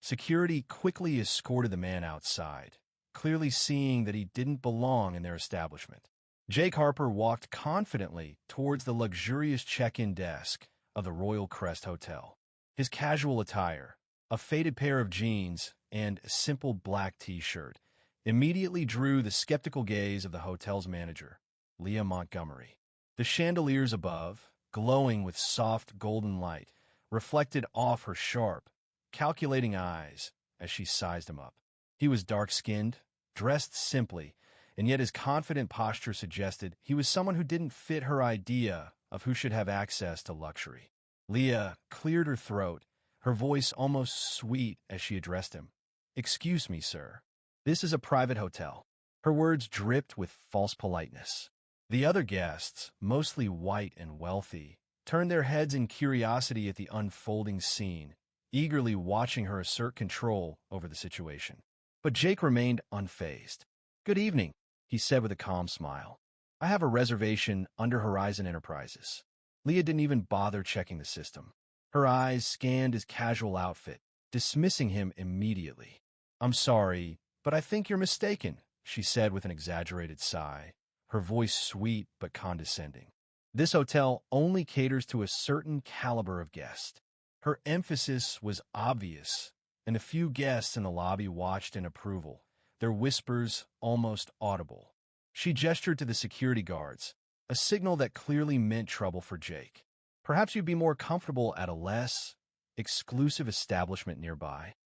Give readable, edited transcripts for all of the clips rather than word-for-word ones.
Security quickly escorted the man outside, clearly seeing that he didn't belong in their establishment. Jake Harper walked confidently towards the luxurious check-in desk of the Royal Crest Hotel. His casual attire, a faded pair of jeans and a simple black t-shirt, immediately drew the skeptical gaze of the hotel's manager, Leah Montgomery. The chandeliers above, glowing with soft golden light, reflected off her sharp, calculating eyes as she sized him up. He was dark-skinned, dressed simply, and yet his confident posture suggested he was someone who didn't fit her idea of who should have access to luxury. Leah cleared her throat, her voice almost sweet as she addressed him. "Excuse me, sir. This is a private hotel." Her words dripped with false politeness. The other guests, mostly white and wealthy, turned their heads in curiosity at the unfolding scene, eagerly watching her assert control over the situation. But Jake remained unfazed. "Good evening," he said with a calm smile. "I have a reservation under Horizon Enterprises." Leah didn't even bother checking the system. Her eyes scanned his casual outfit, dismissing him immediately. "I'm sorry, but I think you're mistaken," she said with an exaggerated sigh, her voice sweet but condescending. "This hotel only caters to a certain caliber of guest." Her emphasis was obvious, and a few guests in the lobby watched in approval, their whispers almost audible. She gestured to the security guards, a signal that clearly meant trouble for Jake. "Perhaps you'd be more comfortable at a less exclusive establishment nearby,"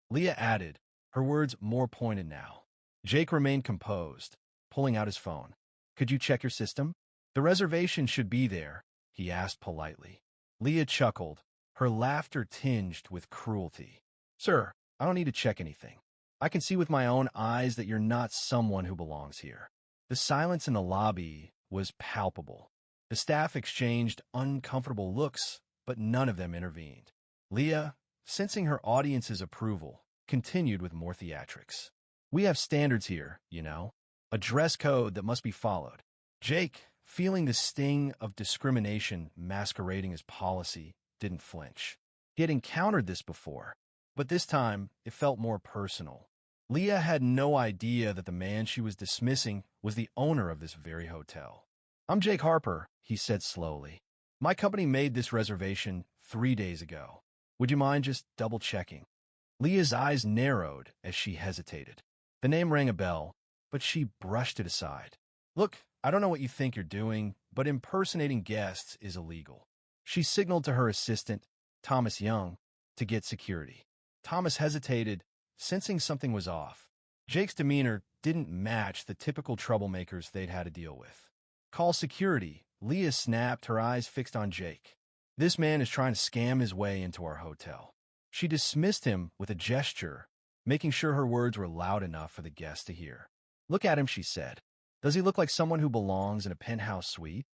Leah added, her words more pointed now. Jake remained composed, pulling out his phone. "Could you check your system? The reservation should be there," he asked politely. Leah chuckled, her laughter tinged with cruelty. "Sir, I don't need to check anything. I can see with my own eyes that you're not someone who belongs here." The silence in the lobby was palpable. The staff exchanged uncomfortable looks, but none of them intervened. Leah, sensing her audience's approval, continued with more theatrics. "We have standards here, you know. A dress code that must be followed." Jake, feeling the sting of discrimination masquerading as policy, didn't flinch. He had encountered this before, but this time it felt more personal. Leah had no idea that the man she was dismissing was the owner of this very hotel. "I'm Jake Harper," he said slowly. "My company made this reservation 3 days ago. Would you mind just double-checking?" Leah's eyes narrowed as she hesitated. The name rang a bell, but she brushed it aside. "Look, I don't know what you think you're doing, but impersonating guests is illegal." She signaled to her assistant, Thomas Young, to get security. Thomas hesitated, sensing something was off. Jake's demeanor didn't match the typical troublemakers they'd had to deal with. "Call security," Leah snapped, her eyes fixed on Jake. "This man is trying to scam his way into our hotel." She dismissed him with a gesture, making sure her words were loud enough for the guests to hear. "Look at him," she said. "Does he look like someone who belongs in a penthouse suite?"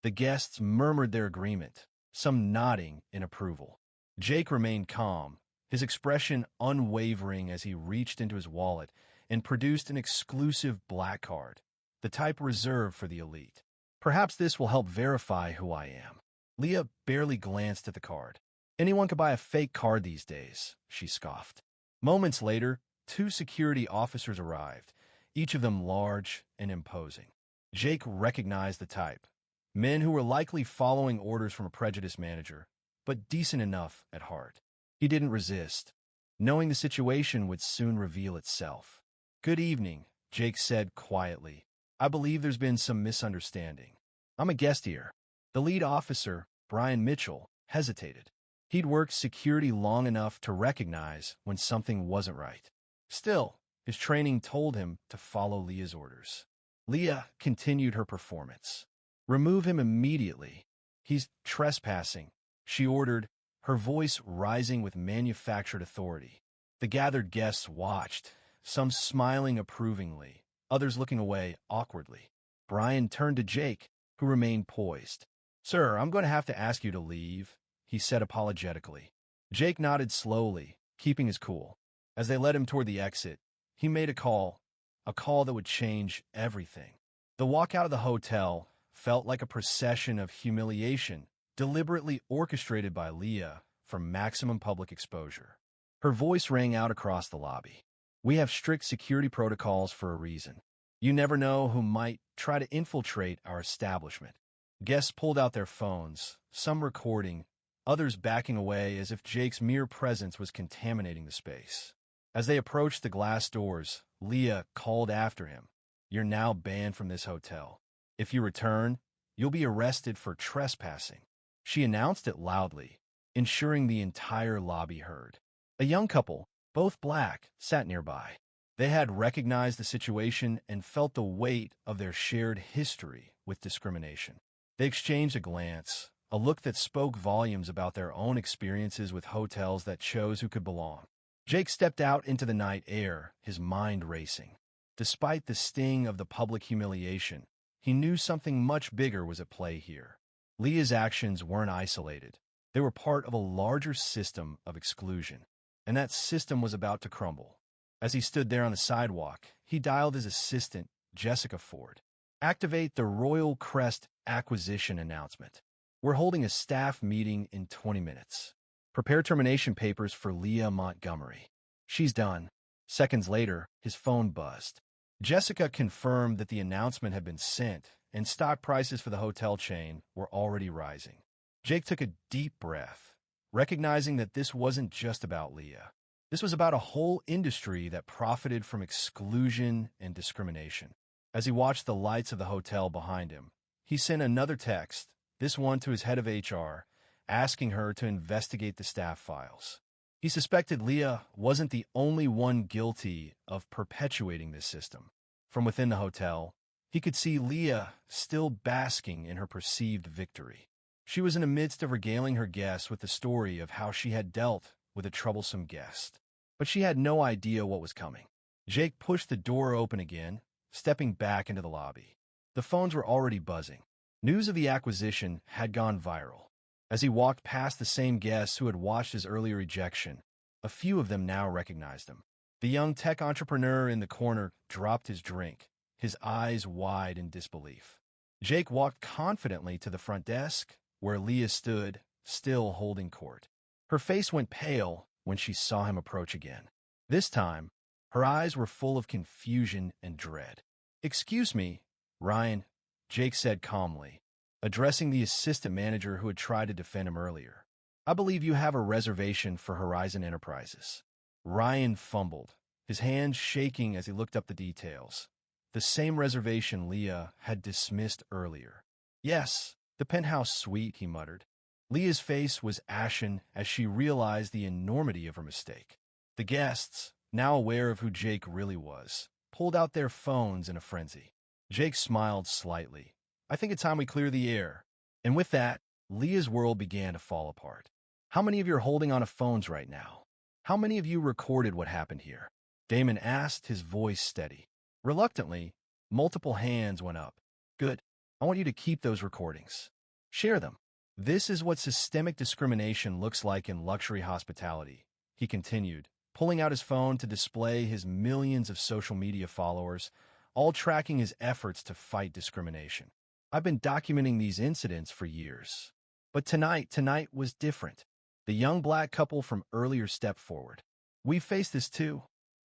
The guests murmured their agreement, some nodding in approval. Jake remained calm, his expression unwavering as he reached into his wallet and produced an exclusive black card, the type reserved for the elite. "Perhaps this will help verify who I am." Leah barely glanced at the card. "Anyone could buy a fake card these days," she scoffed. Moments later, 2 security officers arrived, each of them large and imposing. Jake recognized the type. Men who were likely following orders from a prejudiced manager, but decent enough at heart. He didn't resist, knowing the situation would soon reveal itself. "Good evening," Jake said quietly. "I believe there's been some misunderstanding. I'm a guest here." The lead officer, Brian Mitchell, hesitated. He'd worked security long enough to recognize when something wasn't right. Still, his training told him to follow Leah's orders. Leah continued her performance. "Remove him immediately. He's trespassing," she ordered, her voice rising with manufactured authority. The gathered guests watched, some smiling approvingly, others looking away awkwardly. Brian turned to Jake, who remained poised. "Sir, I'm going to have to ask you to leave," he said apologetically. Jake nodded slowly, keeping his cool. As they led him toward the exit, he made a call that would change everything. The walk out of the hotel felt like a procession of humiliation, deliberately orchestrated by Leah for maximum public exposure. Her voice rang out across the lobby. "We have strict security protocols for a reason. You never know who might try to infiltrate our establishment." Guests pulled out their phones, some recording, others backing away as if Jake's mere presence was contaminating the space. As they approached the glass doors, Leah called after him, "You're now banned from this hotel. If you return, you'll be arrested for trespassing." She announced it loudly, ensuring the entire lobby heard. A young couple, both black, sat nearby. They had recognized the situation and felt the weight of their shared history with discrimination. They exchanged a glance, a look that spoke volumes about their own experiences with hotels that chose who could belong. Jake stepped out into the night air, his mind racing. Despite the sting of the public humiliation, he knew something much bigger was at play here. Leah's actions weren't isolated. They were part of a larger system of exclusion, and that system was about to crumble. As he stood there on the sidewalk, he dialed his assistant, Jessica Ford. "Activate the Royal Crest acquisition announcement. We're holding a staff meeting in 20 minutes. Prepare termination papers for Leah Montgomery." "She's done." Seconds later, his phone buzzed. Jessica confirmed that the announcement had been sent, and stock prices for the hotel chain were already rising. Jake took a deep breath, recognizing that this wasn't just about Leah. This was about a whole industry that profited from exclusion and discrimination. As he watched the lights of the hotel behind him, he sent another text, this one to his head of HR, asking her to investigate the staff files. He suspected Leah wasn't the only one guilty of perpetuating this system. From within the hotel, he could see Leah still basking in her perceived victory. She was in the midst of regaling her guests with the story of how she had dealt with a troublesome guest. But she had no idea what was coming. Jake pushed the door open again, stepping back into the lobby. The phones were already buzzing. News of the acquisition had gone viral. As he walked past the same guests who had watched his earlier rejection, a few of them now recognized him. The young tech entrepreneur in the corner dropped his drink, his eyes wide in disbelief. Jake walked confidently to the front desk, where Leah stood, still holding court. Her face went pale when she saw him approach again. This time, her eyes were full of confusion and dread. "Excuse me, Ryan," Jake said calmly, addressing the assistant manager who had tried to defend him earlier. "I believe you have a reservation for Horizon Enterprises." Ryan fumbled, his hands shaking as he looked up the details. The same reservation Leah had dismissed earlier. "Yes, the penthouse suite," he muttered. Leah's face was ashen as she realized the enormity of her mistake. The guests, now aware of who Jake really was, pulled out their phones in a frenzy. Jake smiled slightly. "I think it's time we clear the air." And with that, Leah's world began to fall apart. "How many of you are holding onto phones right now? How many of you recorded what happened here?" Damon asked, his voice steady. Reluctantly, multiple hands went up. "Good. I want you to keep those recordings. Share them. This is what systemic discrimination looks like in luxury hospitality," he continued, pulling out his phone to display his millions of social media followers, all tracking his efforts to fight discrimination. "I've been documenting these incidents for years. But tonight was different." The young black couple from earlier stepped forward. "We've faced this too.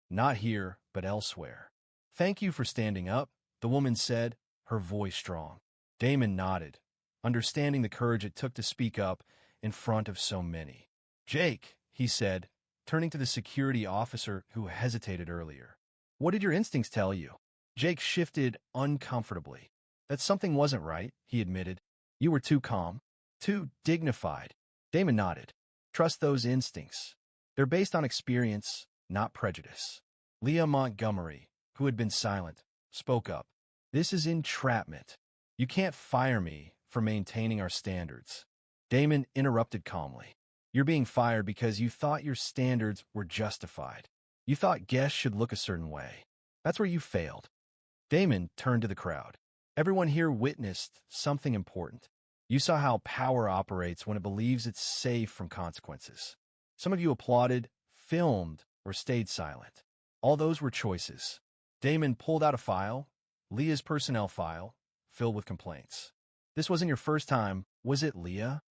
Not here, but elsewhere." "Thank you for standing up," the woman said, her voice strong. Damon nodded, understanding the courage it took to speak up in front of so many. "Jake," he said, turning to the security officer who hesitated earlier. "What did your instincts tell you?" Jake shifted uncomfortably. "That something wasn't right," he admitted. "You were too calm, too dignified." Damon nodded. "Trust those instincts. They're based on experience, not prejudice." Leah Montgomery, who had been silent, spoke up. "This is entrapment. You can't fire me for maintaining our standards." Damon interrupted calmly. "You're being fired because you thought your standards were justified. You thought guests should look a certain way. That's where you failed." Damon turned to the crowd. "Everyone here witnessed something important. You saw how power operates when it believes it's safe from consequences. Some of you applauded, filmed, or stayed silent. All those were choices." Damon pulled out a file, Leah's personnel file, filled with complaints. "This wasn't your first time, was it, Leah?"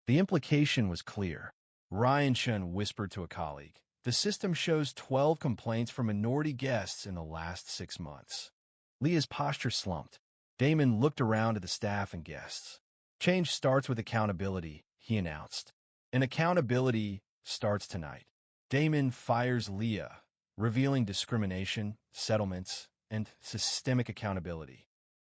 The implication was clear. Ryan Chen whispered to a colleague. The system shows 12 complaints from minority guests in the last 6 months. Leah's posture slumped. Damon looked around at the staff and guests. Change starts with accountability, he announced. And accountability starts tonight. Damon fires Leah, revealing discrimination, settlements, and systemic accountability.